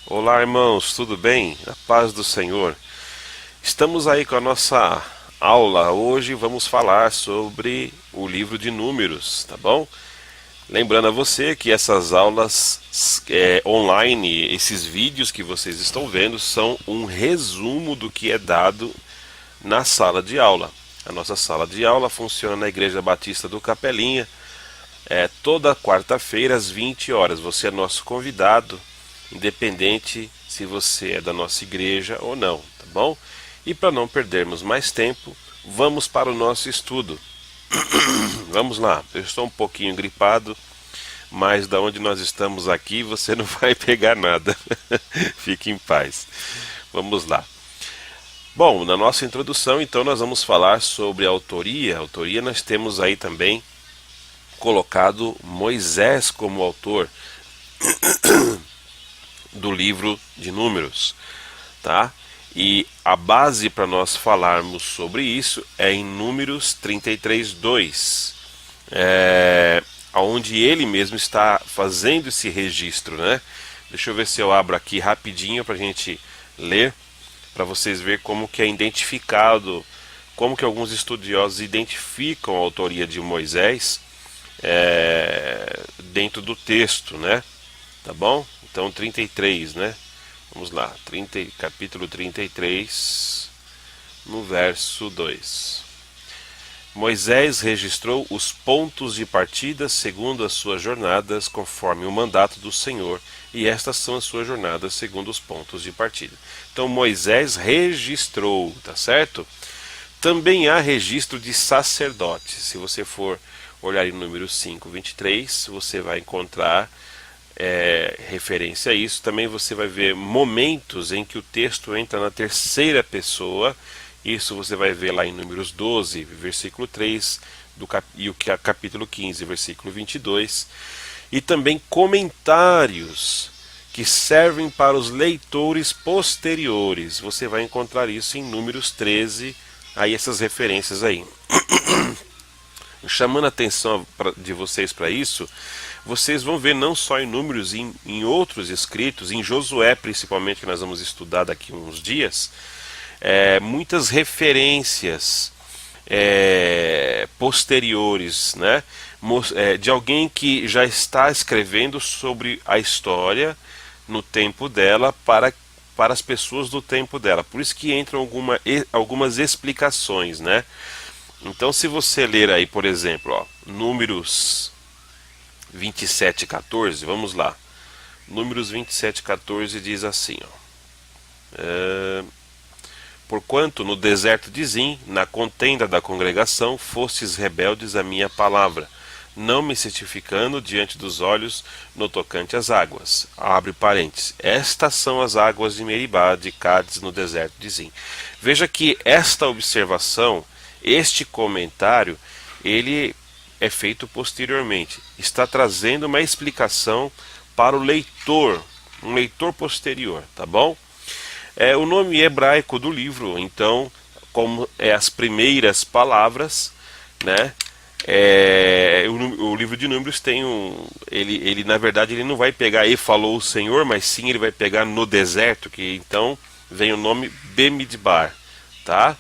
Olá, irmãos, tudo bem? A paz do Senhor. Estamos aí com a nossa aula. Hoje vamos falar sobre o livro de Números, tá bom? Lembrando a você que essas aulas online, esses vídeos que vocês estão vendo, são um resumo do que é dado na sala de aula. A nossa sala de aula funciona na Igreja Batista do Capelinha, toda quarta-feira às 20 horas. Você é nosso convidado, independente se você é da nossa igreja ou não, tá bom? E para não perdermos mais tempo, vamos para o nosso estudo. Vamos lá, eu estou um pouquinho gripado, mas da onde nós estamos aqui você não vai pegar nada. Fique em paz. Vamos lá. Bom, na nossa introdução, então, nós vamos falar sobre a autoria. A autoria nós temos aí também colocado Moisés como autor do livro de Números, tá? E a base para nós falarmos sobre isso é em Números 33:2, onde ele mesmo está fazendo esse registro, né? Deixa eu ver se eu abro aqui rapidinho para a gente ler, para vocês verem como que é identificado, como que alguns estudiosos identificam a autoria de Moisés dentro do texto, né? Tá bom? Então 33, né? Vamos lá, capítulo 33, no verso 2. Moisés registrou os pontos de partida segundo as suas jornadas, conforme o mandato do Senhor, e estas são as suas jornadas segundo os pontos de partida. Então Moisés registrou, tá certo? Também há registro de sacerdotes. Se você for olhar em número 5:23, você vai encontrar referência a isso. Também você vai ver momentos em que o texto entra na terceira pessoa. Isso você vai ver lá em Números 12, versículo 3, e o capítulo 15, versículo 22. E também comentários que servem para os leitores posteriores. Você vai encontrar isso em Números 13, aí essas referências aí. Chamando a atenção de vocês para isso, vocês vão ver não só em Números, em outros escritos, em Josué principalmente, que nós vamos estudar daqui a uns dias, muitas referências posteriores, né, de alguém que já está escrevendo sobre a história no tempo dela para as pessoas do tempo dela. Por isso que entram algumas explicações, né? Então, se você ler aí, por exemplo, ó, Números 27:14, vamos lá. Números 27:14 diz assim, ó: porquanto no deserto de Zim, na contenda da congregação, fostes rebeldes à minha palavra, não me certificando diante dos olhos no tocante às águas. Abre parênteses. Estas são as águas de Meribá, de Cádiz, no deserto de Zim. Veja que esta observação, este comentário, ele é feito posteriormente. Está trazendo uma explicação para o leitor, um leitor posterior, tá bom? O nome hebraico do livro, então, como as primeiras palavras, né? O livro de Números tem ele na verdade ele não vai pegar "e falou o Senhor", mas sim ele vai pegar "no deserto", que então vem o nome Bemidbar, tá?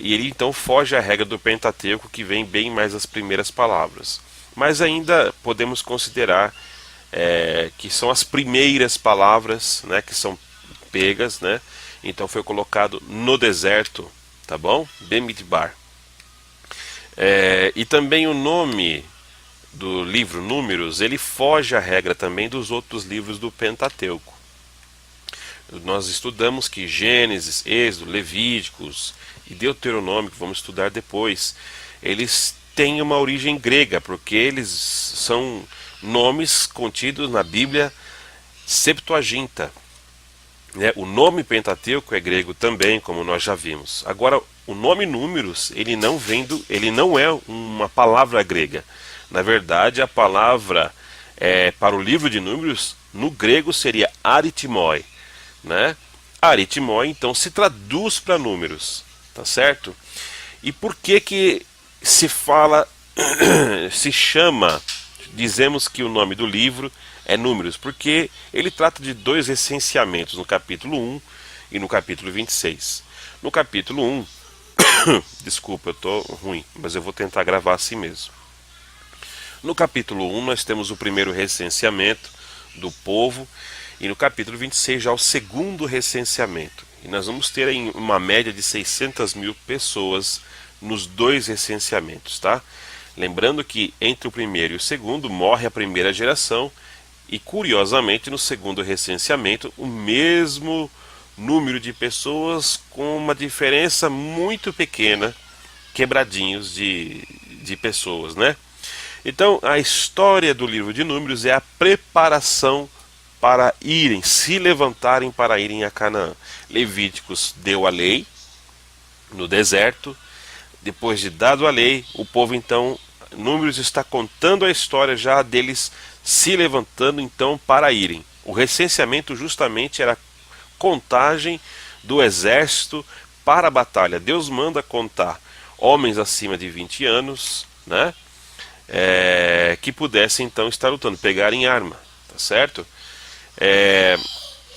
E ele então foge à regra do Pentateuco, que vem bem mais as primeiras palavras. Mas ainda podemos considerar que são as primeiras palavras, né, que são pegas, né? Então foi colocado "no deserto", tá bom? Bemidbar. E também o nome do livro Números, ele foge à regra também dos outros livros do Pentateuco. Nós estudamos que Gênesis, Êxodo, Levíticos e Deuteronômio, que vamos estudar depois, eles têm uma origem grega, porque eles são nomes contidos na Bíblia Septuaginta. O nome Pentateuco é grego também, como nós já vimos. Agora, o nome Números, ele não é uma palavra grega. Na verdade, a palavra para o livro de Números, no grego, seria aritmoi, né? Aritmoi, então, se traduz para números, tá certo? E por que se fala, se chama, dizemos que o nome do livro é Números, porque ele trata de dois recenseamentos, no capítulo 1 e no capítulo 26. No capítulo 1, desculpa, eu estou ruim, mas eu vou tentar gravar assim mesmo. No capítulo 1 nós temos o primeiro recenseamento do povo, e no capítulo 26 já o segundo recenseamento. E nós vamos ter aí uma média de 600 mil pessoas nos dois recenseamentos, tá? Lembrando que entre o primeiro e o segundo morre a primeira geração, e curiosamente no segundo recenseamento o mesmo número de pessoas com uma diferença muito pequena, quebradinhos de pessoas, né? Então a história do livro de Números é a preparação para irem, se levantarem para irem a Canaã. Levíticos deu a lei no deserto. Depois de dado a lei, o povo então, Números está contando a história já deles se levantando então para irem. O recenseamento justamente era a contagem do exército para a batalha. Deus manda contar homens acima de 20 anos, né? Que pudessem então estar lutando, pegarem arma, tá certo?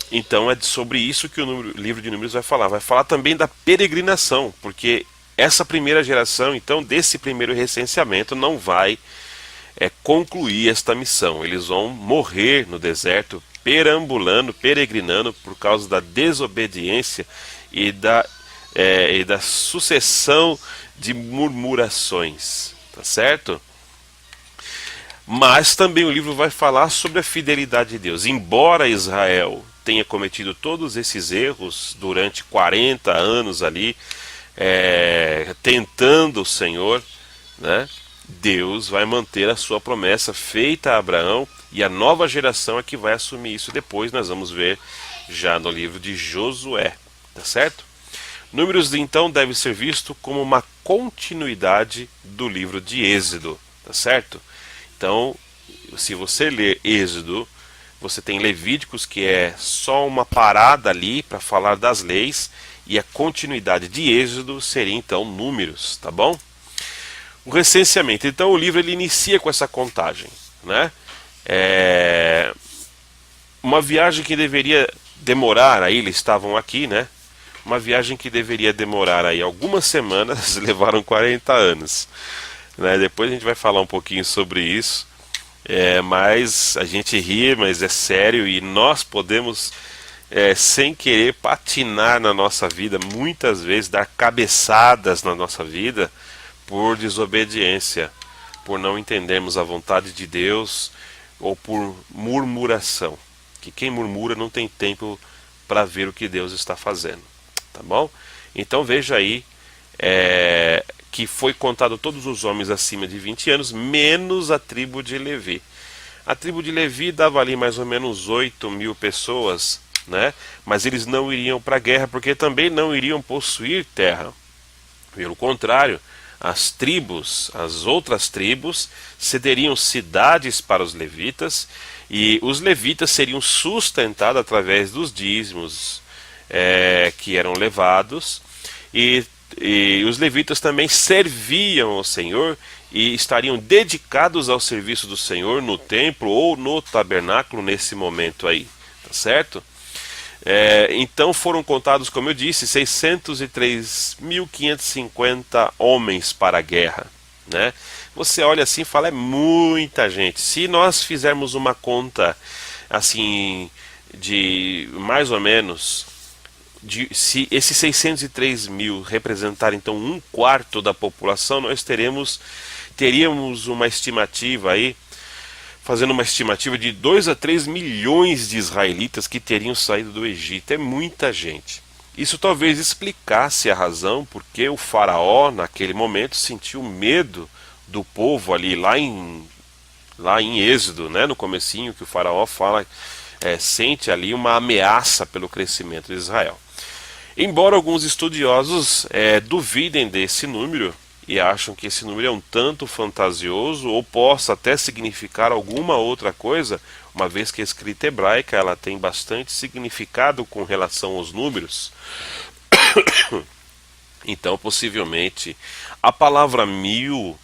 Então é sobre isso que o livro de Números vai falar. Vai falar também da peregrinação, porque essa primeira geração, então, desse primeiro recenseamento, não vai concluir esta missão. Eles vão morrer no deserto, perambulando, peregrinando, por causa da desobediência e da sucessão de murmurações, tá certo? Mas também o livro vai falar sobre a fidelidade de Deus. Embora Israel tenha cometido todos esses erros durante 40 anos ali, tentando o Senhor, né? Deus vai manter a sua promessa feita a Abraão, e a nova geração é que vai assumir isso depois. Nós vamos ver já no livro de Josué, tá certo? Números então deve ser visto como uma continuidade do livro de Êxodo, tá certo? Então, se você ler Êxodo, você tem Levíticos, que é só uma parada ali para falar das leis, e a continuidade de Êxodo seria então Números, tá bom? O recenseamento, então o livro ele inicia com essa contagem, né? Uma viagem que deveria demorar, aí eles estavam aqui, né? Uma viagem que deveria demorar aí algumas semanas, levaram 40 anos. Né? Depois a gente vai falar um pouquinho sobre isso, mas a gente ri, mas é sério, e nós podemos, sem querer, patinar na nossa vida, muitas vezes dar cabeçadas na nossa vida por desobediência, por não entendermos a vontade de Deus, ou por murmuração, que quem murmura não tem tempo para ver o que Deus está fazendo, tá bom? Então veja aí, que foi contado todos os homens acima de 20 anos, menos a tribo de Levi. A tribo de Levi dava ali mais ou menos 8 mil pessoas, né? Mas eles não iriam para a guerra, porque também não iriam possuir terra. Pelo contrário, as outras tribos cederiam cidades para os levitas, e os levitas seriam sustentados através dos dízimos que eram levados, e os levitas também serviam ao Senhor e estariam dedicados ao serviço do Senhor no templo ou no tabernáculo nesse momento aí, tá certo? Então foram contados, como eu disse, 603.550 homens para a guerra, né? Você olha assim e fala, é muita gente. Se nós fizermos uma conta assim de mais ou menos, se esses 603 mil representarem então 1/4 da população, nós teríamos uma estimativa aí, fazendo uma estimativa de 2 a 3 milhões de israelitas que teriam saído do Egito. É muita gente. Isso talvez explicasse a razão porque o faraó naquele momento sentiu medo do povo ali, lá em Êxodo, né, no comecinho, que o faraó fala, sente ali uma ameaça pelo crescimento de Israel. Embora alguns estudiosos duvidem desse número e acham que esse número é um tanto fantasioso, ou possa até significar alguma outra coisa, uma vez que a escrita hebraica ela tem bastante significado com relação aos números. Então, possivelmente, a palavra 1000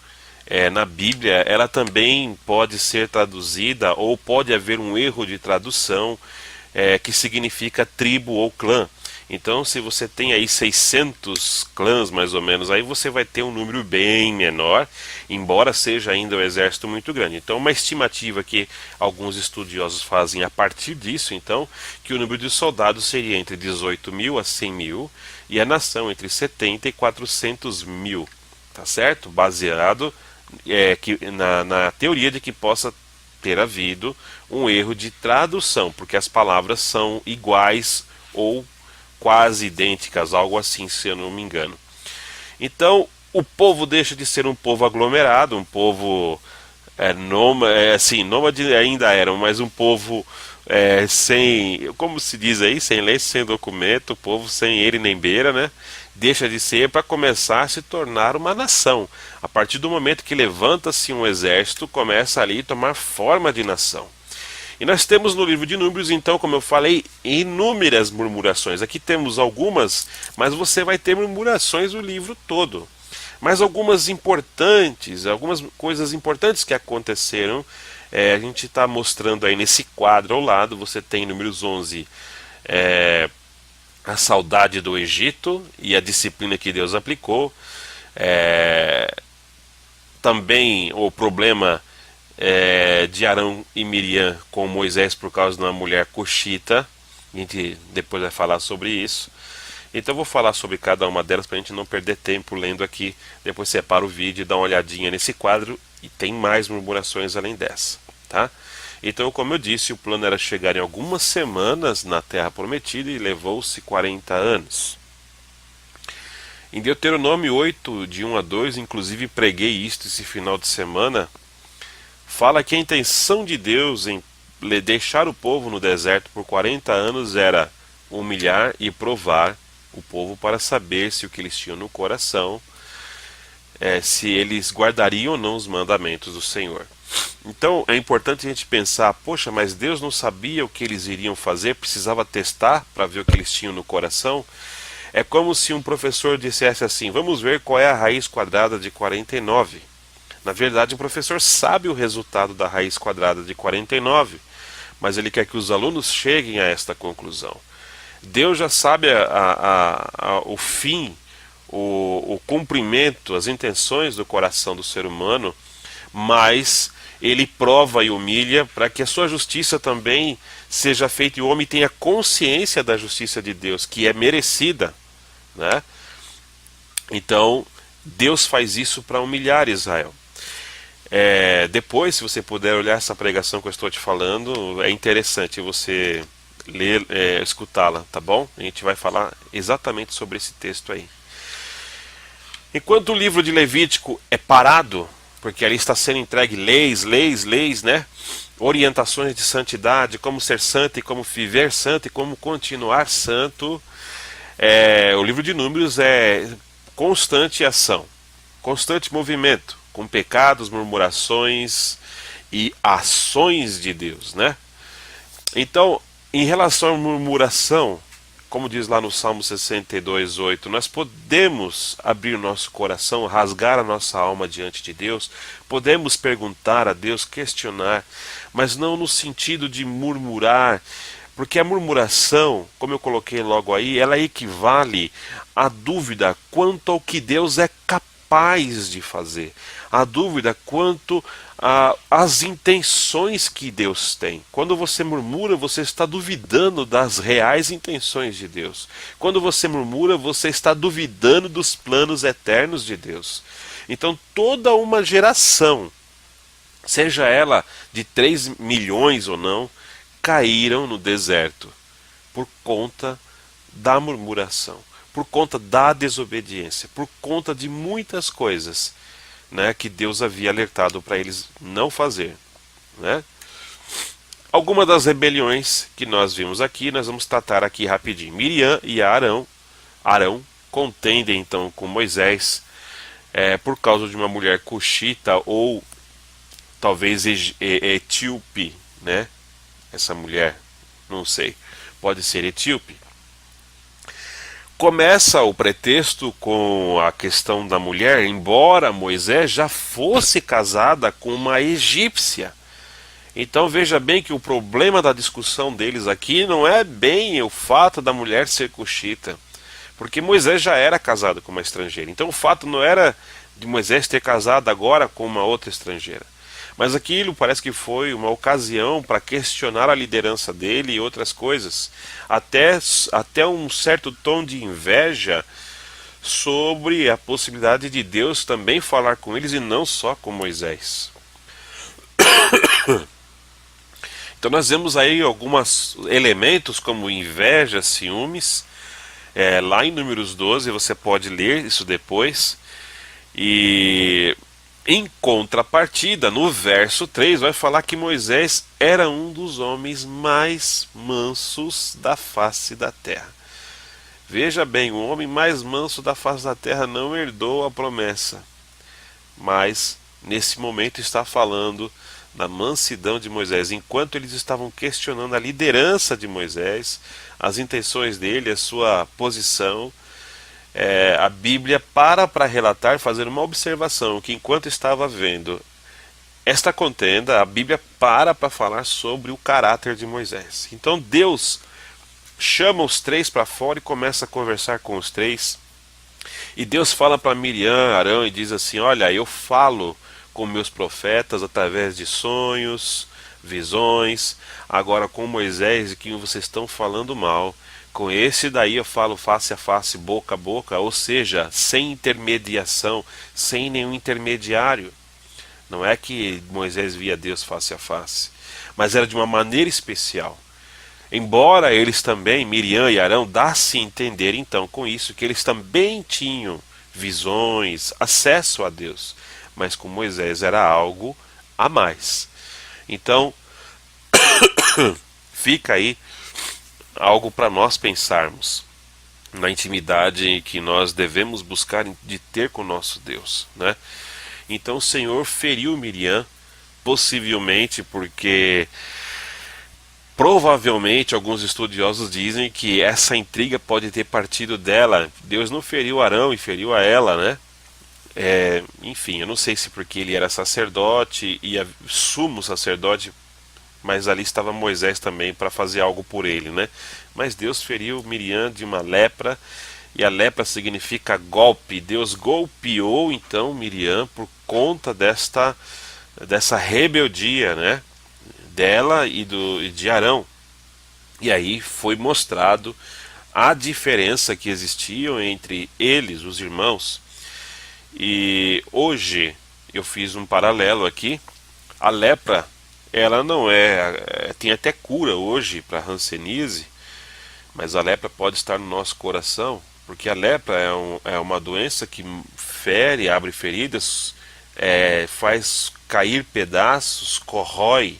na Bíblia, ela também pode ser traduzida, ou pode haver um erro de tradução, que significa tribo ou clã. Então, se você tem aí 600 clãs, mais ou menos, aí você vai ter um número bem menor, embora seja ainda um exército muito grande. Então, uma estimativa que alguns estudiosos fazem a partir disso, então, que o número de soldados seria entre 18 mil a 100 mil, e a nação entre 70 e 400 mil, tá certo? Baseado na teoria de que possa ter havido um erro de tradução, porque as palavras são iguais ou quase idênticas, algo assim, se eu não me engano. Então, o povo deixa de ser um povo aglomerado, um povo nômade ainda eram, mas um povo sem, como se diz aí, sem lei, sem documento, o povo sem ele nem beira, né? Deixa de ser para começar a se tornar uma nação. A partir do momento que levanta-se um exército, começa ali a tomar forma de nação. E nós temos no livro de Números, então, como eu falei, inúmeras murmurações. Aqui temos algumas, mas você vai ter murmurações no livro todo. Mas algumas importantes, algumas coisas importantes que aconteceram, a gente está mostrando aí nesse quadro ao lado. Você tem Números 11, a saudade do Egito e a disciplina que Deus aplicou. Também o problema de Arão e Miriam com Moisés por causa de uma mulher cuxita. A gente depois vai falar sobre isso. Então eu vou falar sobre cada uma delas para a gente não perder tempo lendo aqui. Depois separa o vídeo e dá uma olhadinha nesse quadro, e tem mais murmurações além dessa, tá? Então, como eu disse, o plano era chegar em algumas semanas na Terra Prometida, e levou-se 40 anos. Em Deuteronômio 8, de 1 a 2, inclusive preguei isto esse final de semana, fala que a intenção de Deus em deixar o povo no deserto por 40 anos era humilhar e provar o povo para saber se o que eles tinham no coração, se eles guardariam ou não os mandamentos do Senhor. Então é importante a gente pensar, poxa, mas Deus não sabia o que eles iriam fazer, precisava testar para ver o que eles tinham no coração. É como se um professor dissesse assim, vamos ver qual é a raiz quadrada de 49. Na verdade, o professor sabe o resultado da raiz quadrada de 49, mas ele quer que os alunos cheguem a esta conclusão. Deus já sabe o fim, o cumprimento, as intenções do coração do ser humano, mas ele prova e humilha para que a sua justiça também seja feita e o homem tenha consciência da justiça de Deus, que é merecida, né? Então, Deus faz isso para humilhar Israel. Depois, se você puder olhar essa pregação que eu estou te falando, é interessante você ler, escutá-la, tá bom? A gente vai falar exatamente sobre esse texto aí. Enquanto o livro de Levítico é parado, porque ali está sendo entregue leis, né? Orientações de santidade, como ser santo e como viver santo e como continuar santo. O livro de Números é constante ação, constante movimento, com pecados, murmurações e ações de Deus, né? Então, em relação à murmuração, como diz lá no Salmo 62:8, nós podemos abrir nosso coração, rasgar a nossa alma diante de Deus, podemos perguntar a Deus, questionar, mas não no sentido de murmurar, porque a murmuração, como eu coloquei logo aí, ela equivale à dúvida quanto ao que Deus é capaz de fazer, a dúvida quanto às intenções que Deus tem. Quando você murmura, você está duvidando das reais intenções de Deus. Quando você murmura, você está duvidando dos planos eternos de Deus. Então toda uma geração, seja ela de 3 milhões ou não, caíram no deserto por conta da murmuração, por conta da desobediência, por conta de muitas coisas, né, que Deus havia alertado para eles não fazer, né? Algumas das rebeliões que nós vimos aqui, nós vamos tratar aqui rapidinho. Miriam e Arão contendem então com Moisés por causa de uma mulher cuxita ou talvez etíope, né? Essa mulher, não sei, pode ser etíope. começa o pretexto com a questão da mulher, embora Moisés já fosse casada com uma egípcia. Então veja bem que o problema da discussão deles aqui não é bem o fato da mulher ser cuxita, porque Moisés já era casado com uma estrangeira. Então o fato não era de Moisés ter casado agora com uma outra estrangeira, mas aquilo parece que foi uma ocasião para questionar a liderança dele e outras coisas, até um certo tom de inveja sobre a possibilidade de Deus também falar com eles e não só com Moisés. Então nós vemos aí alguns elementos como inveja, ciúmes. Lá em Números 12 você pode ler isso depois. E em contrapartida, no verso 3 vai falar que Moisés era um dos homens mais mansos da face da terra. Veja bem, o homem mais manso da face da terra não herdou a promessa, mas nesse momento está falando da mansidão de Moisés, enquanto eles estavam questionando a liderança de Moisés, as intenções dele, a sua posição. A Bíblia para relatar, fazer uma observação, que enquanto estava vendo esta contenda, a Bíblia para falar sobre o caráter de Moisés. Então Deus chama os três para fora e começa a conversar com os três. E Deus fala para Miriam, Arão, e diz assim: olha, eu falo com meus profetas através de sonhos, visões. Agora com Moisés, de quem vocês estão falando mal, com esse daí eu falo face a face, boca a boca, ou seja, sem intermediação, sem nenhum intermediário. Não é que Moisés via Deus face a face, mas era de uma maneira especial. Embora eles também, Miriam e Arão, dá-se entender então com isso que eles também tinham visões, acesso a Deus, mas com Moisés era algo a mais. Então, fica aí algo para nós pensarmos na intimidade que nós devemos buscar de ter com o nosso Deus, né? Então o Senhor feriu Miriam, possivelmente porque provavelmente alguns estudiosos dizem que essa intriga pode ter partido dela. Deus não feriu Arão e feriu a ela, né? Enfim, eu não sei se porque ele era sacerdote e sumo sacerdote, mas ali estava Moisés também para fazer algo por ele, né? Mas Deus feriu Miriam de uma lepra, e a lepra significa golpe. Deus golpeou então Miriam por conta dessa rebeldia, né? Dela e de Arão. E aí foi mostrado a diferença que existia entre eles, os irmãos. E hoje eu fiz um paralelo aqui. A lepra, ela não tem até cura hoje para hanseníase, mas a lepra pode estar no nosso coração, porque a lepra é uma doença que fere, abre feridas, faz cair pedaços, corrói,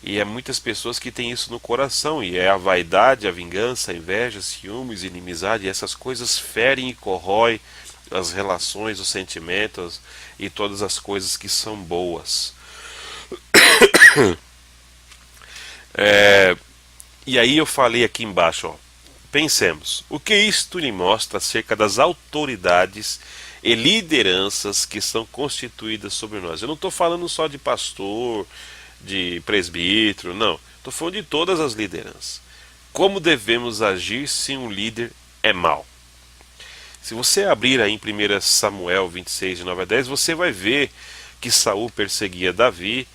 e muitas pessoas que têm isso no coração, e é a vaidade, a vingança, a inveja, ciúmes, inimizade, e essas coisas ferem e corrói as relações, os sentimentos e todas as coisas que são boas. E aí eu falei aqui embaixo, pensemos, o que isto lhe mostra acerca das autoridades e lideranças que são constituídas sobre nós? Eu não estou falando só de pastor, de presbítero, não. Estou falando de todas as lideranças. Como devemos agir se um líder é mau? Se você abrir aí em 1 Samuel 26, de 9 a 10, você vai ver que Saul perseguia Davi,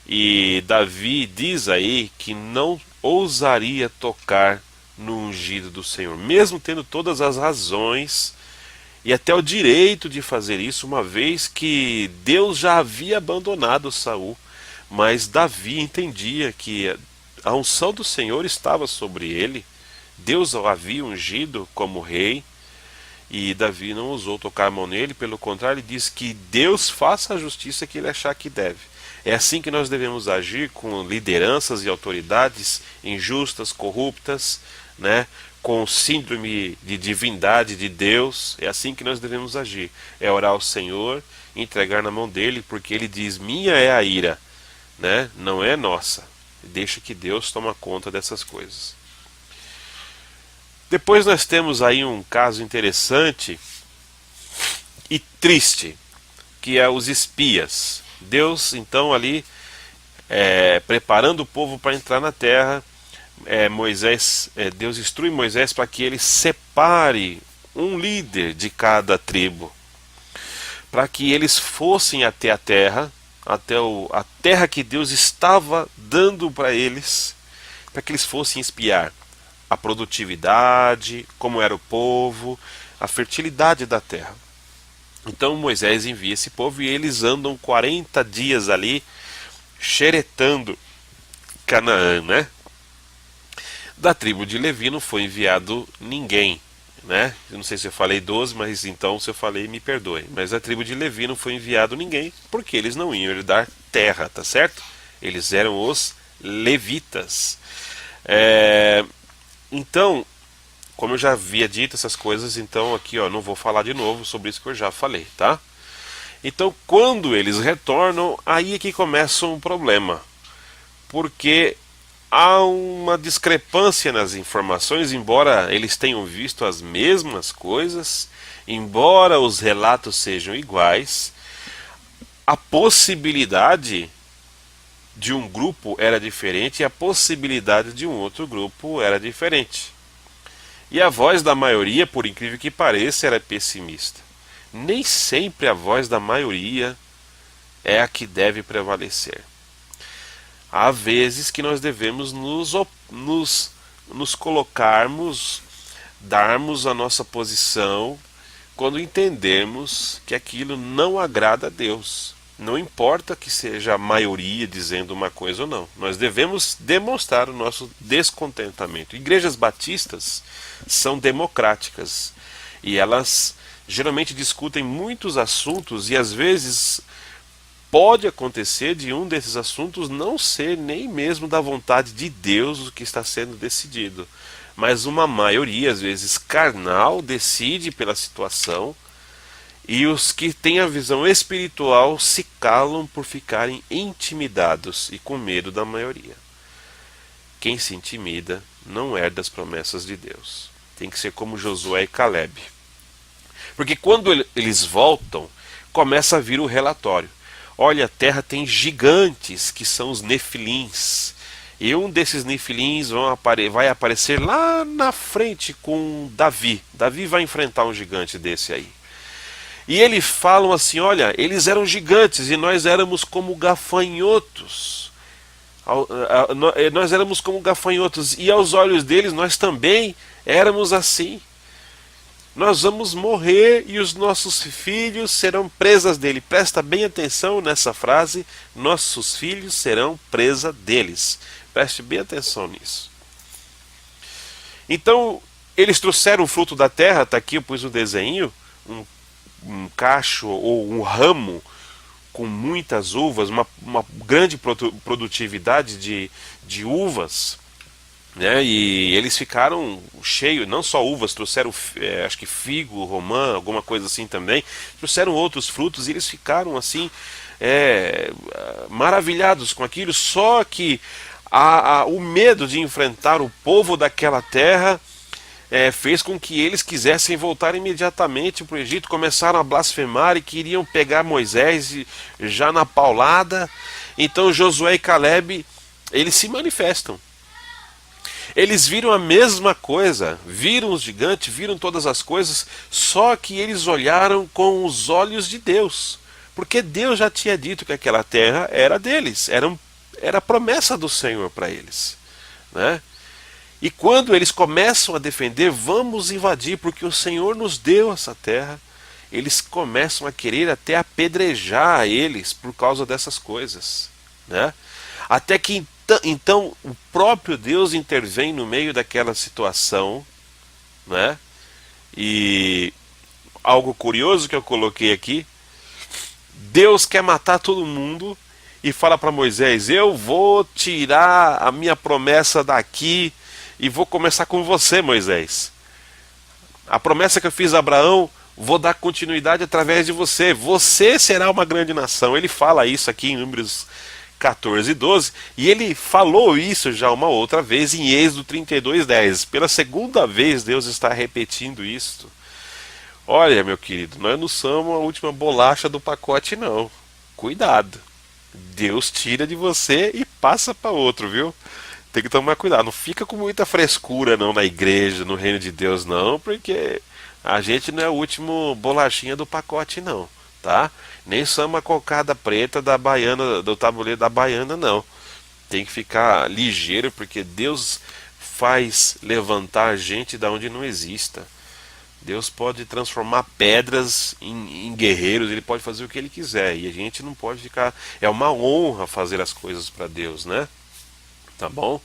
e Davi diz aí que não ousaria tocar no ungido do Senhor, mesmo tendo todas as razões e até o direito de fazer isso, uma vez que Deus já havia abandonado Saul. Mas Davi entendia que a unção do Senhor estava sobre ele, Deus o havia ungido como rei, e Davi não ousou tocar a mão nele, pelo contrário, ele diz que Deus faça a justiça que ele achar que deve. É assim que nós devemos agir com lideranças e autoridades injustas, corruptas, né? Com síndrome de divindade de Deus. É assim que nós devemos agir. É orar ao Senhor, entregar na mão dele, porque ele diz: minha é a ira, né? Não é nossa. Deixa que Deus toma conta dessas coisas. Depois nós temos aí um caso interessante e triste, que é os espias. Deus então ali preparando o povo para entrar na terra, Deus instrui Moisés para que ele separe um líder de cada tribo, para que eles fossem até a terra, a terra que Deus estava dando para eles, para que eles fossem espiar a produtividade, como era o povo, a fertilidade da terra. Então Moisés envia esse povo e eles andam 40 dias ali xeretando Canaã, né? Da tribo de Levi não foi enviado ninguém, né? Eu não sei se eu falei 12, mas então se eu falei me perdoe. Mas da tribo de Levi não foi enviado ninguém, porque eles não iam herdar terra, tá certo? Eles eram os levitas. Então, como eu já havia dito essas coisas, então aqui não vou falar de novo sobre isso que eu já falei, tá? Então, quando eles retornam, aí é que começa um problema, porque há uma discrepância nas informações, embora eles tenham visto as mesmas coisas, embora os relatos sejam iguais, a possibilidade de um grupo era diferente e a possibilidade de um outro grupo era diferente. E a voz da maioria, por incrível que pareça, era pessimista. Nem sempre a voz da maioria é a que deve prevalecer. Há vezes que nós devemos nos colocarmos, darmos a nossa posição quando entendemos que aquilo não agrada a Deus. Não importa que seja a maioria dizendo uma coisa ou não. Nós devemos demonstrar o nosso descontentamento. Igrejas batistas são democráticas e elas geralmente discutem muitos assuntos e às vezes pode acontecer de um desses assuntos não ser nem mesmo da vontade de Deus o que está sendo decidido, mas uma maioria, às vezes carnal, decide pela situação e os que têm a visão espiritual se calam por ficarem intimidados e com medo da maioria. Quem se intimida não herda as promessas de Deus. Tem que ser como Josué e Caleb. Porque quando eles voltam, começa a vir o relatório. Olha, a terra tem gigantes, que são os nefilins. E um desses nefilins vai aparecer lá na frente com Davi. Davi vai enfrentar um gigante desse aí. E eles falam assim, olha, eles eram gigantes e nós éramos como gafanhotos. Nós éramos como gafanhotos e aos olhos deles nós também éramos assim. Nós vamos morrer e os nossos filhos serão presas dele. Presta bem atenção nessa frase, nossos filhos serão presa deles. Preste bem atenção nisso. Então, eles trouxeram o fruto da terra, está aqui eu pus o desenho, um cacho ou um ramo com muitas uvas, uma grande produtividade de uvas, né? E eles ficaram cheios, não só uvas, trouxeram acho que figo, romã, alguma coisa assim também, trouxeram outros frutos e eles ficaram assim maravilhados com aquilo, só que o medo de enfrentar o povo daquela terra fez com que eles quisessem voltar imediatamente para o Egito, começaram a blasfemar e queriam pegar Moisés já na paulada. Então Josué e Caleb, eles se manifestam. Eles viram a mesma coisa, viram os gigantes, viram todas as coisas, só que eles olharam com os olhos de Deus, porque Deus já tinha dito que aquela terra era deles, era a promessa do Senhor para eles, né? E quando eles começam a defender, vamos invadir, porque o Senhor nos deu essa terra, eles começam a querer até apedrejar eles por causa dessas coisas, né? Até que então o próprio Deus intervém no meio daquela situação, né? E algo curioso que eu coloquei aqui, Deus quer matar todo mundo e fala para Moisés, eu vou tirar a minha promessa daqui e vou começar com você, Moisés. A promessa que eu fiz a Abraão, vou dar continuidade através de você. Você será uma grande nação. Ele fala isso aqui em Números 14:12, e ele falou isso já uma outra vez em Êxodo 32:10. Pela segunda vez Deus está repetindo isto. Olha, meu querido, nós não somos a última bolacha do pacote, não. Cuidado. Deus tira de você e passa para outro, viu? Tem que tomar cuidado. Não fica com muita frescura não na igreja, no reino de Deus, não, porque a gente não é o último bolachinha do pacote, não, tá? Nem somos a cocada preta da baiana, do tabuleiro da baiana, não. Tem que ficar ligeiro, porque Deus faz levantar gente da onde não exista. Deus pode transformar pedras em guerreiros, ele pode fazer o que ele quiser, e a gente não pode ficar. É uma honra fazer as coisas para Deus, né? Tá bom?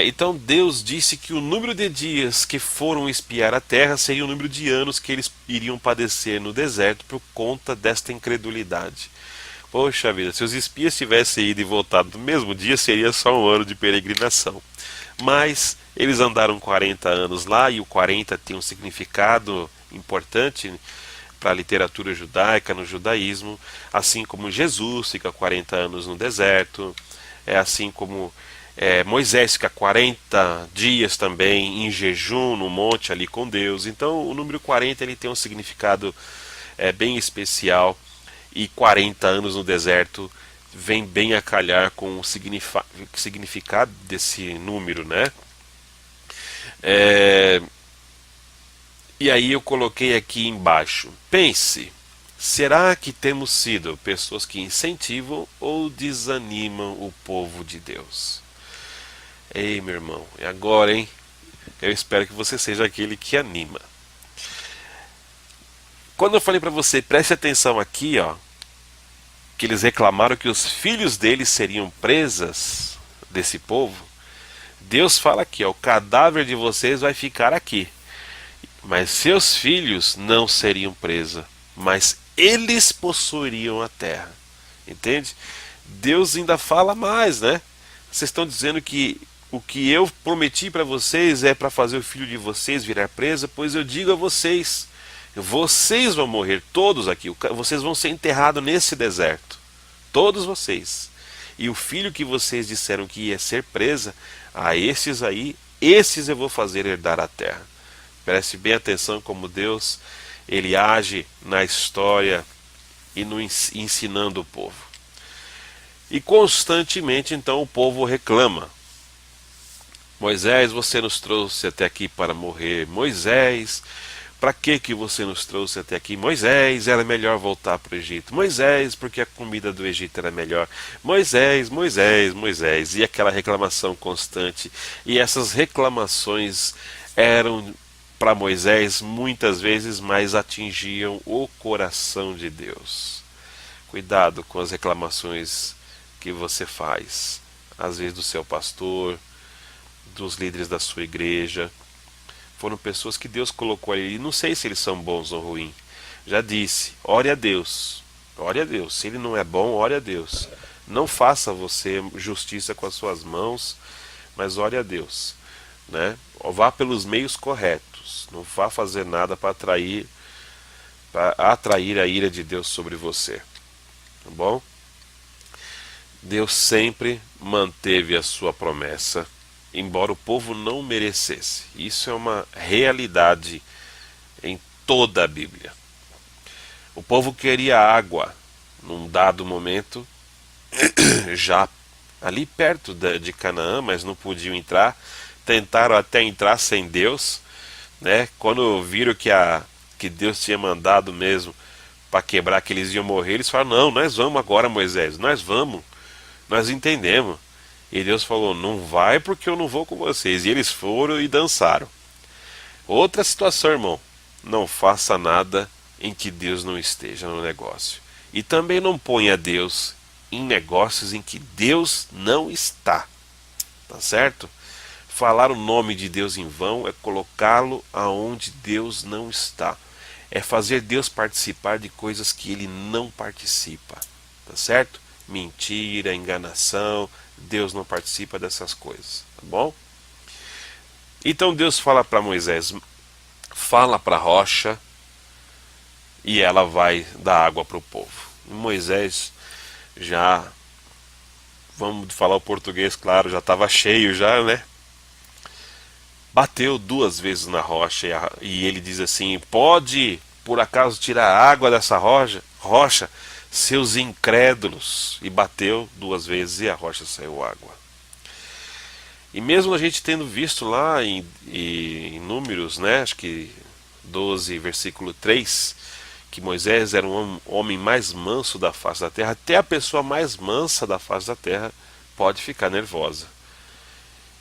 Então Deus disse que o número de dias que foram espiar a terra seria o número de anos que eles iriam padecer no deserto por conta desta incredulidade. Poxa vida, se os espias tivessem ido e voltado no mesmo dia, seria só um ano de peregrinação. Mas eles andaram 40 anos lá, e o 40 tem um significado importante para a literatura judaica, no judaísmo, assim como Jesus fica 40 anos no deserto, assim como Moisés fica 40 dias também em jejum no monte ali com Deus. Então o número 40 ele tem um significado bem especial, e 40 anos no deserto vem bem a calhar com o significado desse número, né? E aí eu coloquei aqui embaixo: pense, será que temos sido pessoas que incentivam ou desanimam o povo de Deus? Ei, meu irmão, e agora, hein? Eu espero que você seja aquele que anima. Quando eu falei para você, preste atenção aqui, ó, que eles reclamaram que os filhos deles seriam presas desse povo, Deus fala aqui, ó, o cadáver de vocês vai ficar aqui, mas seus filhos não seriam presa, mas eles possuiriam a terra. Entende? Deus ainda fala mais, né? Vocês estão dizendo que o que eu prometi para vocês é para fazer o filho de vocês virar presa, pois eu digo a vocês, vocês vão morrer todos aqui, vocês vão ser enterrados nesse deserto, todos vocês. E o filho que vocês disseram que ia ser presa, a esses aí, esses eu vou fazer herdar a terra. Preste bem atenção como Deus, ele age na história e no ensinando o povo. E constantemente então o povo reclama: Moisés, você nos trouxe até aqui para morrer. Moisés, para que você nos trouxe até aqui? Moisés, era melhor voltar para o Egito. Moisés, porque a comida do Egito era melhor. Moisés, Moisés, Moisés. E aquela reclamação constante. E essas reclamações eram para Moisés muitas vezes, mas atingiam o coração de Deus. Cuidado com as reclamações que você faz, às vezes do seu pastor, dos líderes da sua igreja. Foram pessoas que Deus colocou ali, não sei se eles são bons ou ruins. Já disse, ore a Deus, ore a Deus. Se ele não é bom, ore a Deus. Não faça você justiça com as suas mãos, mas ore a Deus, né? Vá pelos meios corretos, não vá fazer nada para atrair a ira de Deus sobre você, tá bom? Deus sempre manteve a sua promessa, embora o povo não merecesse. Isso é uma realidade em toda a Bíblia. O povo queria água num dado momento, já ali perto de Canaã, mas não podiam entrar. Tentaram até entrar sem Deus, né? Quando viram que Deus tinha mandado mesmo para quebrar, que eles iam morrer, eles falaram: não, nós vamos agora, Moisés, nós vamos, nós entendemos. E Deus falou: não vai, porque eu não vou com vocês. E eles foram e dançaram. Outra situação, irmão: não faça nada em que Deus não esteja no negócio. E também não ponha Deus em negócios em que Deus não está. Tá certo? Falar o nome de Deus em vão é colocá-lo aonde Deus não está. É fazer Deus participar de coisas que ele não participa. Tá certo? Mentira, enganação, Deus não participa dessas coisas, tá bom? Então Deus fala para Moisés: fala para a rocha e ela vai dar água para o povo. E Moisés já vamos falar o português, claro, já estava cheio já, né? Bateu 2 vezes na rocha e ele diz assim: pode por acaso tirar a água dessa rocha, seus incrédulos. E bateu 2 vezes e a rocha saiu água. E mesmo a gente tendo visto lá em Números, né, acho que 12, versículo 3, que Moisés era um homem mais manso da face da terra, até a pessoa mais mansa da face da terra pode ficar nervosa.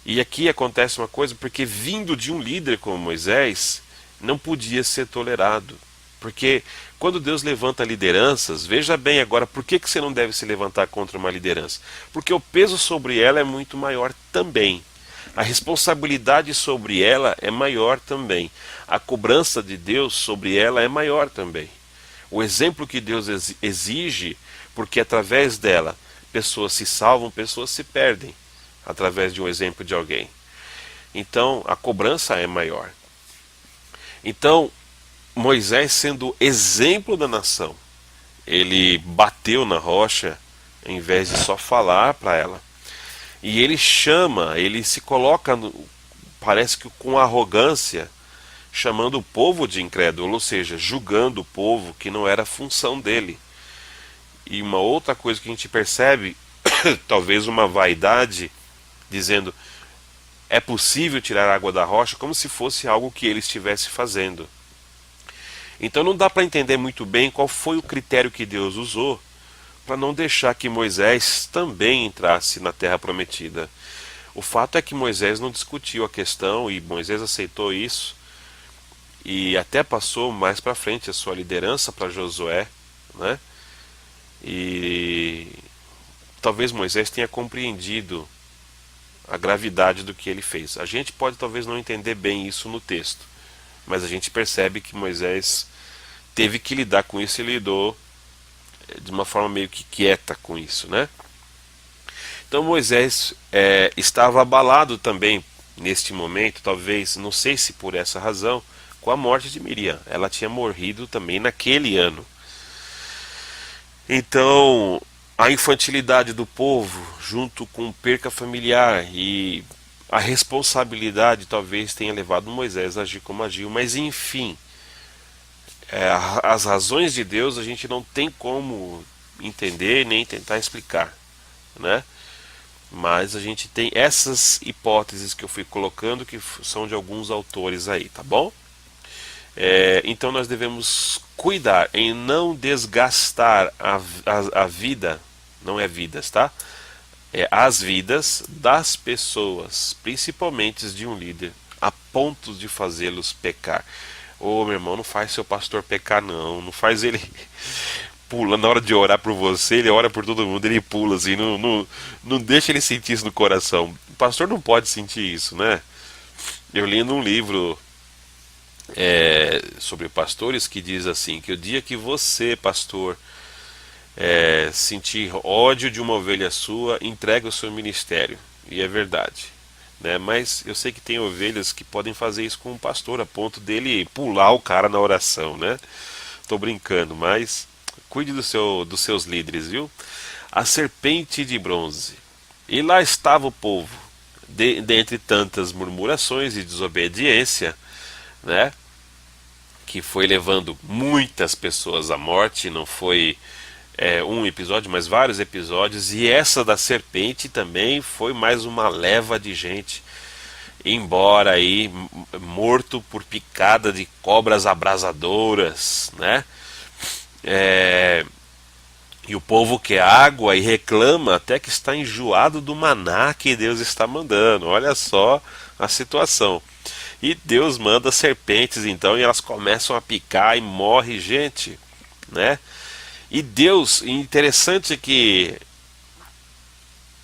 E aqui acontece uma coisa, porque vindo de um líder como Moisés, não podia ser tolerado. Porque quando Deus levanta lideranças, veja bem agora, por que você não deve se levantar contra uma liderança? Porque o peso sobre ela é muito maior também. A responsabilidade sobre ela é maior também. A cobrança de Deus sobre ela é maior também. O exemplo que Deus exige, porque através dela pessoas se salvam, pessoas se perdem, através de um exemplo de alguém. Então a cobrança é maior. Então Moisés, sendo exemplo da nação, ele bateu na rocha em vez de só falar para ela. E ele chama, ele se coloca, parece que com arrogância, chamando o povo de incrédulo, ou seja, julgando o povo que não era função dele. E uma outra coisa que a gente percebe, talvez uma vaidade, dizendo: é possível tirar água da rocha, como se fosse algo que ele estivesse fazendo. Então não dá para entender muito bem qual foi o critério que Deus usou para não deixar que Moisés também entrasse na terra prometida. O fato é que Moisés não discutiu a questão e Moisés aceitou isso e até passou mais para frente a sua liderança para Josué, né? E talvez Moisés tenha compreendido a gravidade do que ele fez. A gente pode talvez não entender bem isso no texto, mas a gente percebe que Moisés teve que lidar com isso e lidou de uma forma meio que quieta com isso, né? Então Moisés estava abalado também neste momento, talvez, não sei se por essa razão, com a morte de Miriam. Ela tinha morrido também naquele ano. Então a infantilidade do povo, junto com perca familiar e a responsabilidade, talvez tenha levado Moisés a agir como agiu, mas enfim, as razões de Deus a gente não tem como entender nem tentar explicar, né? Mas a gente tem essas hipóteses que eu fui colocando, que são de alguns autores aí, tá bom? Então nós devemos cuidar em não desgastar a vida, não é vidas, tá? As vidas das pessoas, principalmente de um líder, a ponto de fazê-los pecar. Ô, meu irmão, não faz seu pastor pecar, não. Não faz ele pula na hora de orar por você, ele ora por todo mundo, ele pula assim, não deixa ele sentir isso no coração. O pastor não pode sentir isso, né? Eu li num livro sobre pastores que diz assim, que o dia que você, pastor, sentir ódio de uma ovelha sua, entrega o seu ministério. E é verdade, né? Mas eu sei que tem ovelhas que podem fazer isso com o pastor, a ponto dele pular o cara na oração, né? Tô brincando, mas cuide dos seus líderes, viu? A serpente de bronze. E lá estava o povo, dentre tantas murmurações e desobediência, né? Que foi levando muitas pessoas à morte, não foi um episódio, mas vários episódios, e essa da serpente também foi mais uma leva de gente embora aí morto por picada de cobras abrasadoras, né? E o povo quer água e reclama até que está enjoado do maná que Deus está mandando. Olha só a situação. E Deus manda serpentes então, e elas começam a picar e morre gente, né? E Deus, interessante que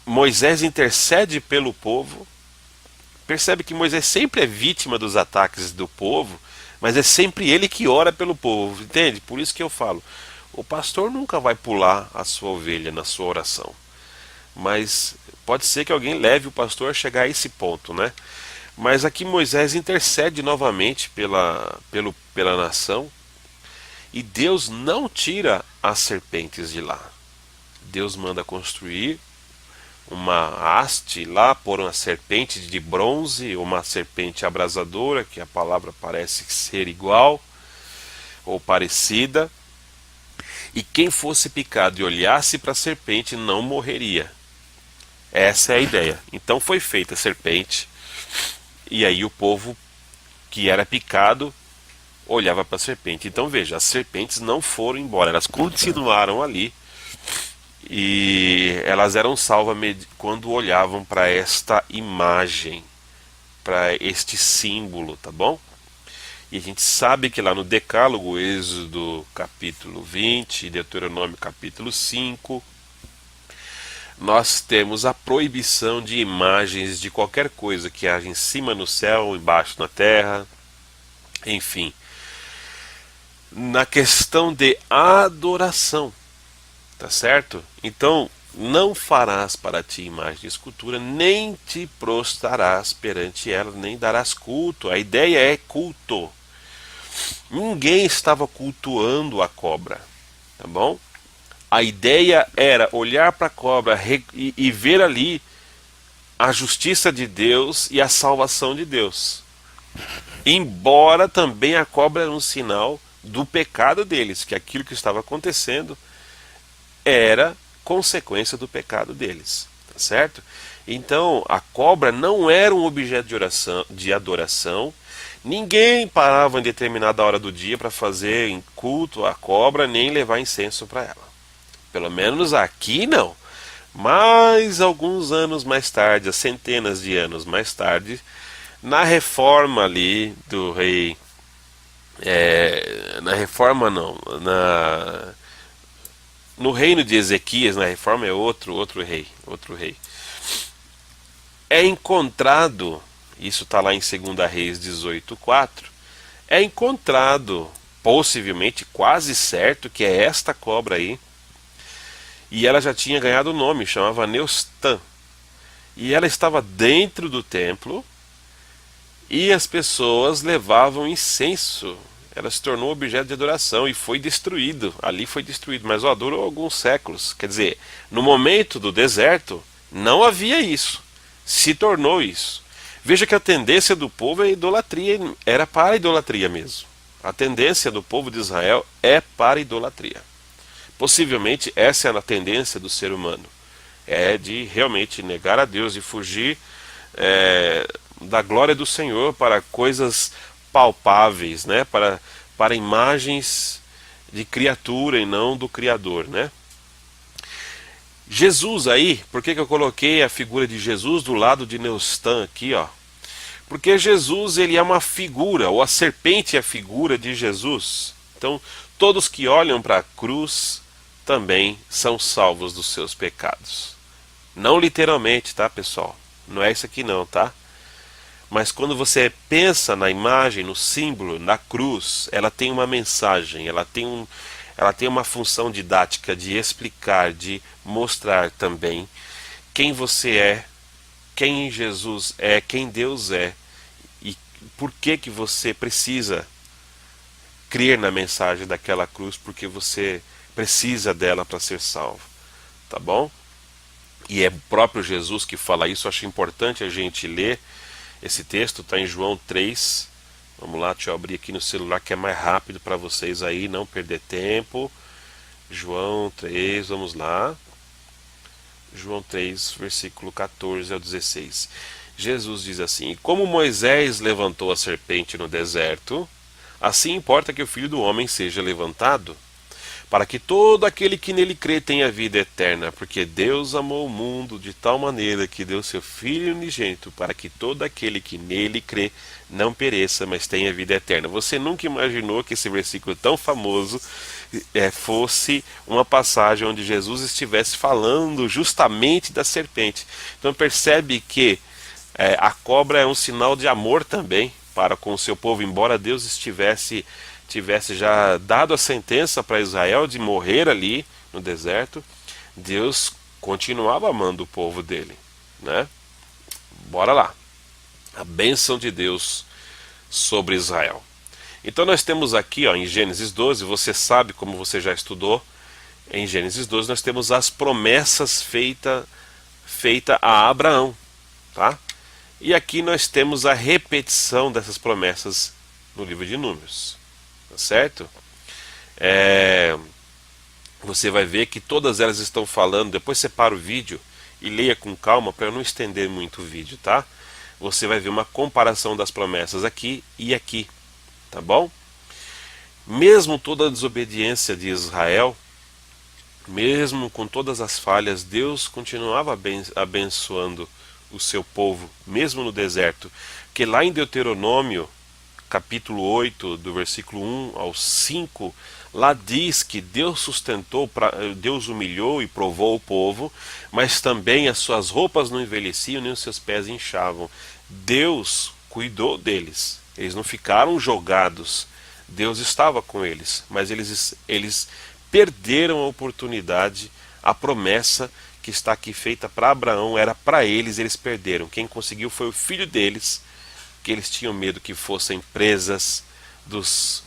Moisés intercede pelo povo. Percebe que Moisés sempre é vítima dos ataques do povo, mas é sempre ele que ora pelo povo, entende? Por isso que eu falo, o pastor nunca vai pular a sua ovelha na sua oração, mas pode ser que alguém leve o pastor a chegar a esse ponto, né? Mas aqui Moisés intercede novamente pela nação, e Deus não tira as serpentes de lá. Deus manda construir uma haste lá, pôr uma serpente de bronze, uma serpente abrasadora, que a palavra parece ser igual ou parecida, e quem fosse picado e olhasse para a serpente não morreria. Essa é a ideia. Então foi feita a serpente, e aí o povo que era picado olhava para a serpente. Então veja, as serpentes não foram embora, elas continuaram ali, e elas eram salvas quando olhavam para esta imagem, para este símbolo, tá bom? E a gente sabe que lá no Decálogo, Êxodo capítulo 20, Deuteronômio capítulo 5, nós temos a proibição de imagens de qualquer coisa que haja em cima no céu, embaixo na terra, enfim. Na questão de adoração, tá certo? Então, não farás para ti imagem de escultura, nem te prostrarás perante ela, nem darás culto. A ideia é culto. Ninguém estava cultuando a cobra, tá bom? A ideia era olhar para a cobra e ver ali a justiça de Deus e a salvação de Deus. Embora também a cobra era um sinal do pecado deles, que aquilo que estava acontecendo era consequência do pecado deles, tá certo? Então a cobra não era um objeto de adoração. Ninguém parava em determinada hora do dia para fazer culto à cobra, nem levar incenso para ela. Pelo menos aqui não. Mas alguns anos mais tarde, centenas de anos mais tarde, na reforma ali do rei, na reforma não, no reino de Ezequias, na reforma é outro rei, é encontrado, isso está lá em 2 Reis 18:4, é encontrado, possivelmente quase certo, que é esta cobra aí. E ela já tinha ganhado o nome, chamava Neustã. E ela estava dentro do templo e as pessoas levavam incenso. Ela se tornou objeto de adoração e foi destruído. Ali foi destruído, mas durou alguns séculos. Quer dizer, no momento do deserto não havia isso. Se tornou isso. Veja que a tendência do povo é idolatria, era para a idolatria mesmo. A tendência do povo de Israel é para a idolatria. Possivelmente essa é a tendência do ser humano, é de realmente negar a Deus e fugir da glória do Senhor para coisas palpáveis, né? para imagens de criatura e não do Criador, né? Jesus aí, por que eu coloquei a figura de Jesus do lado de Neustã aqui, ó? Porque Jesus, ele é uma figura, ou a serpente é a figura de Jesus. Então, todos que olham para a cruz também são salvos dos seus pecados. Não literalmente, tá, pessoal? Não é isso aqui não, tá? Mas quando você pensa na imagem, no símbolo, na cruz, ela tem uma mensagem, ela tem uma função didática de explicar, de mostrar também quem você é, quem Jesus é, quem Deus é e por que você precisa crer na mensagem daquela cruz, porque você precisa dela para ser salvo, tá bom? E é o próprio Jesus que fala isso. Eu acho importante a gente ler esse texto, está em João 3. Vamos lá, deixa eu abrir aqui no celular que é mais rápido para vocês aí, não perder tempo. João 3, vamos lá. João 3, versículo 14 ao 16. Jesus diz assim: como Moisés levantou a serpente no deserto, assim importa que o Filho do Homem seja levantado, para que todo aquele que nele crê tenha vida eterna, porque Deus amou o mundo de tal maneira que deu seu Filho unigênito, para que todo aquele que nele crê não pereça, mas tenha vida eterna. Você nunca imaginou que esse versículo tão famoso fosse uma passagem onde Jesus estivesse falando justamente da serpente. Então percebe que a cobra é um sinal de amor também para com o seu povo, embora Deus tivesse já dado a sentença para Israel de morrer ali no deserto, Deus continuava amando o povo dele, né? Bora lá. A bênção de Deus sobre Israel. Então nós temos aqui, ó, em Gênesis 12, você sabe, como você já estudou, em Gênesis 12 nós temos as promessas feita a Abraão, tá? E aqui nós temos a repetição dessas promessas no livro de Números, tá certo? Você vai ver que todas elas estão falando. Depois você para o vídeo e leia com calma para eu não estender muito o vídeo, tá? Você vai ver uma comparação das promessas aqui e aqui, tá bom? Mesmo toda a desobediência de Israel, mesmo com todas as falhas, Deus continuava abençoando o seu povo, mesmo no deserto. Porque lá em Deuteronômio, capítulo 8, do versículo 1 ao 5, lá diz que Deus sustentou, Deus humilhou e provou o povo, mas também as suas roupas não envelheciam, nem os seus pés inchavam. Deus cuidou deles, eles não ficaram jogados, Deus estava com eles, mas eles perderam a oportunidade, a promessa que está aqui feita para Abraão era para eles, eles perderam. Quem conseguiu foi o filho deles, que eles tinham medo que fossem presas dos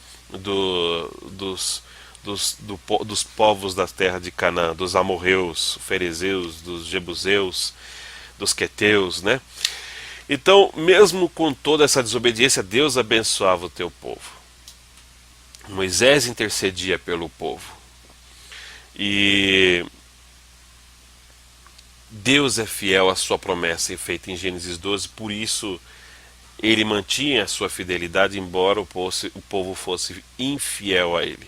povos da terra de Canaã, dos amorreus, ferezeus, dos jebuseus, dos queteus, né? Então, mesmo com toda essa desobediência, Deus abençoava o teu povo. Moisés intercedia pelo povo. E Deus é fiel à sua promessa feita em Gênesis 12, por isso ele mantinha a sua fidelidade, embora o povo fosse infiel a ele.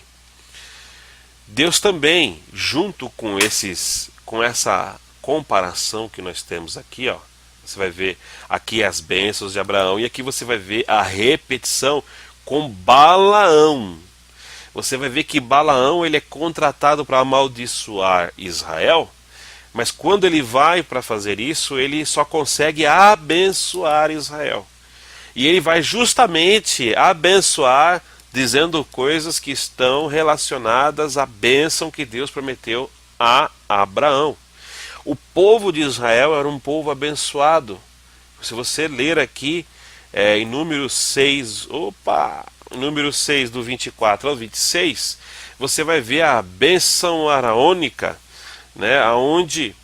Deus também, junto com essa comparação que nós temos aqui, ó, você vai ver aqui as bênçãos de Abraão, e aqui você vai ver a repetição com Balaão. Você vai ver que Balaão ele é contratado para amaldiçoar Israel, mas quando ele vai para fazer isso, ele só consegue abençoar Israel. E ele vai justamente abençoar, dizendo coisas que estão relacionadas à bênção que Deus prometeu a Abraão. O povo de Israel era um povo abençoado. Se você ler aqui em Números 6, Números 6 do 24 ao 26, você vai ver a bênção araônica, né, onde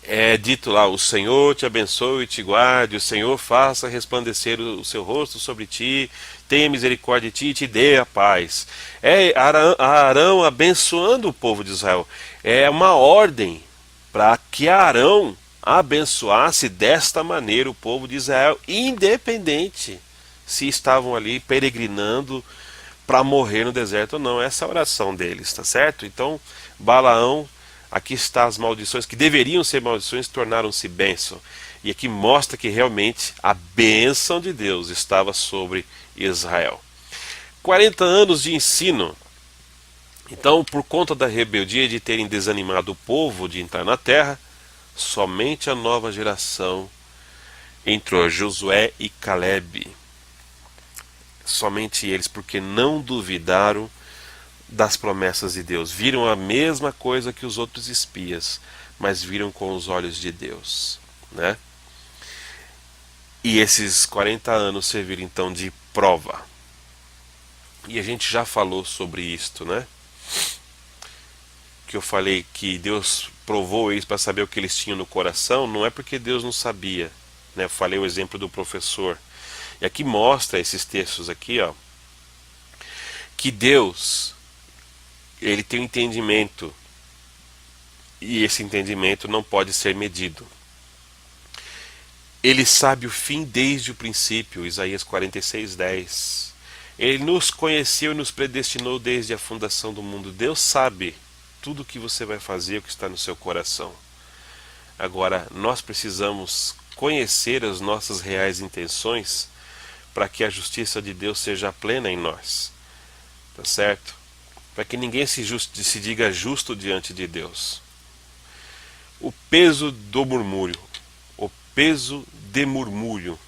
é dito lá: o Senhor te abençoe e te guarde, o Senhor faça resplandecer o seu rosto sobre ti, tenha misericórdia de ti e te dê a paz. É Arão abençoando o povo de Israel. É uma ordem para que Arão abençoasse desta maneira o povo de Israel, independente se estavam ali peregrinando para morrer no deserto ou não. Essa é a oração deles, tá certo? Então, Balaão, aqui está as maldições que deveriam ser maldições, tornaram-se bênção. E aqui mostra que realmente a bênção de Deus estava sobre Israel. 40 anos de ensino. Então, por conta da rebeldia de terem desanimado o povo de entrar na terra, somente a nova geração entrou, Josué e Calebe. Somente eles, porque não duvidaram das promessas de Deus. Viram a mesma coisa que os outros espias, mas viram com os olhos de Deus, né? E esses 40 anos serviram então de prova. E a gente já falou sobre isto, né? Que eu falei que Deus provou eles para saber o que eles tinham no coração. Não é porque Deus não sabia, né? Eu falei o exemplo do professor. E aqui mostra esses textos aqui, ó, que Deus, ele tem um entendimento, e esse entendimento não pode ser medido. Ele sabe o fim desde o princípio, Isaías 46:10. Ele nos conheceu e nos predestinou desde a fundação do mundo. Deus sabe tudo o que você vai fazer, o que está no seu coração. Agora, nós precisamos conhecer as nossas reais intenções para que a justiça de Deus seja plena em nós. Tá certo? Para que ninguém se diga justo diante de Deus. O peso do murmúrio. O peso de murmúrio.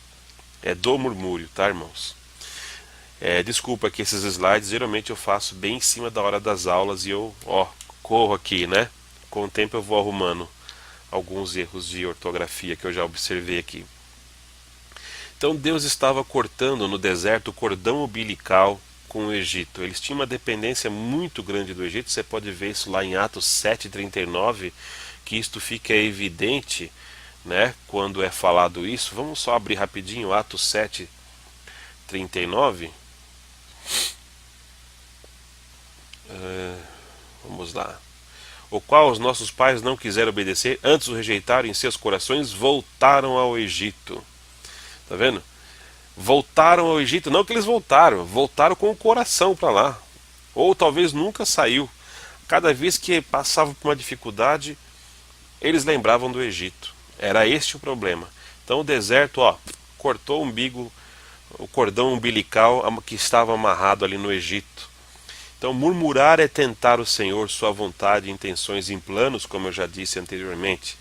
É do murmúrio, tá, irmãos? Desculpa que esses slides geralmente eu faço bem em cima da hora das aulas e eu corro aqui, né? Com o tempo eu vou arrumando alguns erros de ortografia que eu já observei aqui. Então Deus estava cortando no deserto o cordão umbilical com o Egito. Eles tinham uma dependência muito grande do Egito. Você pode ver isso lá em Atos 7:39, que isto fica evidente, né, quando é falado isso. Vamos só abrir rapidinho Atos 7:39. Vamos lá. O qual os nossos pais não quiseram obedecer, antes o rejeitaram, em seus corações voltaram ao Egito. Tá vendo? Voltaram ao Egito, não que eles voltaram com o coração para lá. Ou talvez nunca saiu. Cada vez que passavam por uma dificuldade, eles lembravam do Egito. Era este o problema. Então o deserto, cortou o umbigo, o cordão umbilical que estava amarrado ali no Egito. Então murmurar é tentar o Senhor, sua vontade, intenções em planos, como eu já disse anteriormente.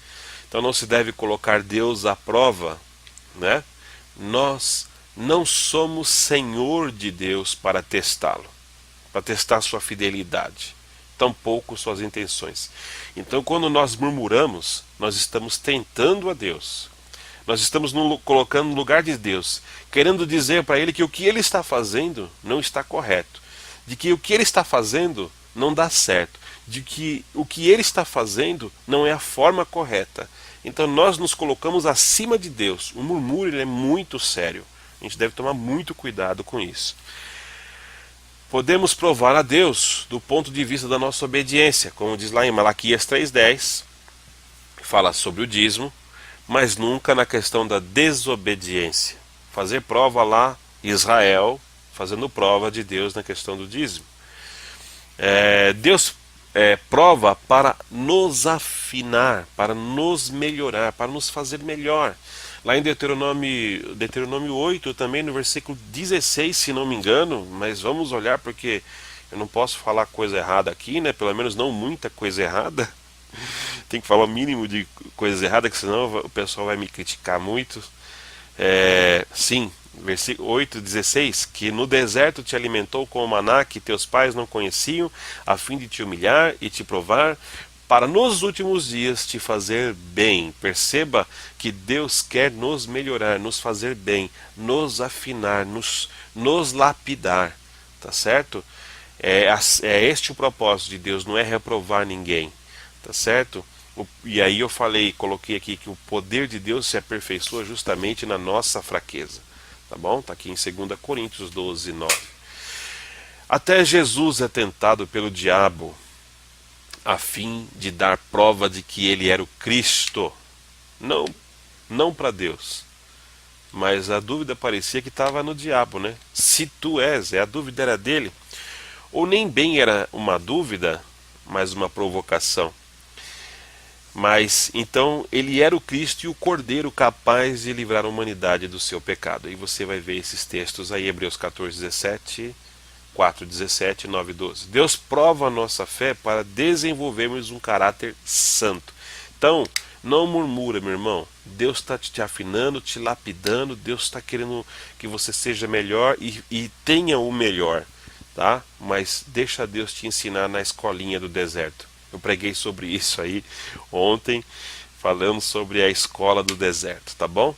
Então não se deve colocar Deus à prova, né? Nós não somos Senhor de Deus para testá-lo, para testar sua fidelidade, tampouco suas intenções. Então quando nós murmuramos, nós estamos tentando a Deus. Nós estamos colocando no lugar de Deus, querendo dizer para Ele que o que Ele está fazendo não está correto, de que o que Ele está fazendo não dá certo, de que o que Ele está fazendo não é a forma correta. Então nós nos colocamos acima de Deus. O murmúrio ele é muito sério. A gente deve tomar muito cuidado com isso. Podemos provar a Deus do ponto de vista da nossa obediência, como diz lá em Malaquias 3:10, fala sobre o dízimo, mas nunca na questão da desobediência. Fazer prova lá, Israel, fazendo prova de Deus na questão do dízimo. Deus prova para nos afinar, para nos melhorar, para nos fazer melhor. Lá em Deuteronômio 8, também no versículo 16, se não me engano, mas vamos olhar porque eu não posso falar coisa errada aqui, né? Pelo menos não muita coisa errada. Tem que falar o mínimo de coisa errada, que senão o pessoal vai me criticar muito. Sim, versículo 8:16, que no deserto te alimentou com o maná que teus pais não conheciam, a fim de te humilhar e te provar, para nos últimos dias te fazer bem. Perceba que Deus quer nos melhorar, nos fazer bem, nos afinar, nos lapidar, tá certo? É este o propósito de Deus, não é reprovar ninguém, tá certo? E aí eu coloquei aqui que o poder de Deus se aperfeiçoa justamente na nossa fraqueza, tá bom? Tá aqui em 2 Coríntios 12:9. Até Jesus é tentado pelo diabo a fim de dar prova de que ele era o Cristo, não para Deus, mas a dúvida parecia que estava no diabo, né? Se tu és, a dúvida era dele, ou nem bem era uma dúvida, mas uma provocação. Mas então ele era o Cristo e o Cordeiro capaz de livrar a humanidade do seu pecado. E você vai ver esses textos aí, Hebreus 14:17, 4:17, 9:12. Deus prova a nossa fé para desenvolvermos um caráter santo. Então, não murmura, meu irmão. Deus está te afinando, te lapidando. Deus está querendo que você seja melhor e tenha o melhor, tá? Mas deixa Deus te ensinar na escolinha do deserto. Eu preguei sobre isso aí ontem, falando sobre a escola do deserto, tá bom?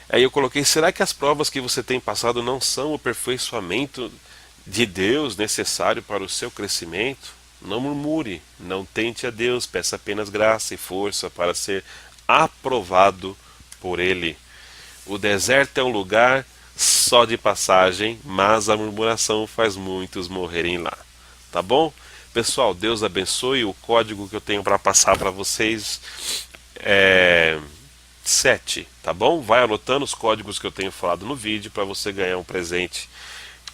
Aí eu coloquei, será que as provas que você tem passado não são o aperfeiçoamento de Deus necessário para o seu crescimento? Não murmure, não tente a Deus, peça apenas graça e força para ser aprovado por Ele. O deserto é um lugar só de passagem, mas a murmuração faz muitos morrerem lá. Tá bom? Pessoal, Deus abençoe. O código que eu tenho para passar para vocês é 7, tá bom? Vai anotando os códigos que eu tenho falado no vídeo para você ganhar um presente.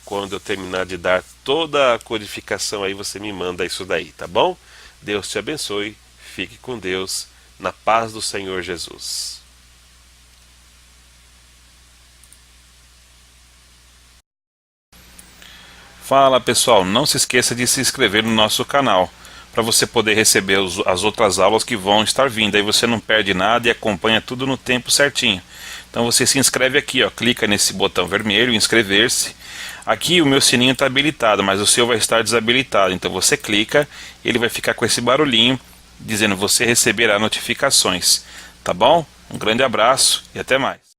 Quando eu terminar de dar toda a codificação aí, você me manda isso daí, tá bom? Deus te abençoe. Fique com Deus, na paz do Senhor Jesus. Fala pessoal, não se esqueça de se inscrever no nosso canal, para você poder receber as outras aulas que vão estar vindo. Aí você não perde nada e acompanha tudo no tempo certinho. Então você se inscreve aqui, clica nesse botão vermelho, inscrever-se. Aqui o meu sininho está habilitado, mas o seu vai estar desabilitado. Então você clica, ele vai ficar com esse barulhinho, dizendo você receberá notificações. Tá bom? Um grande abraço e até mais.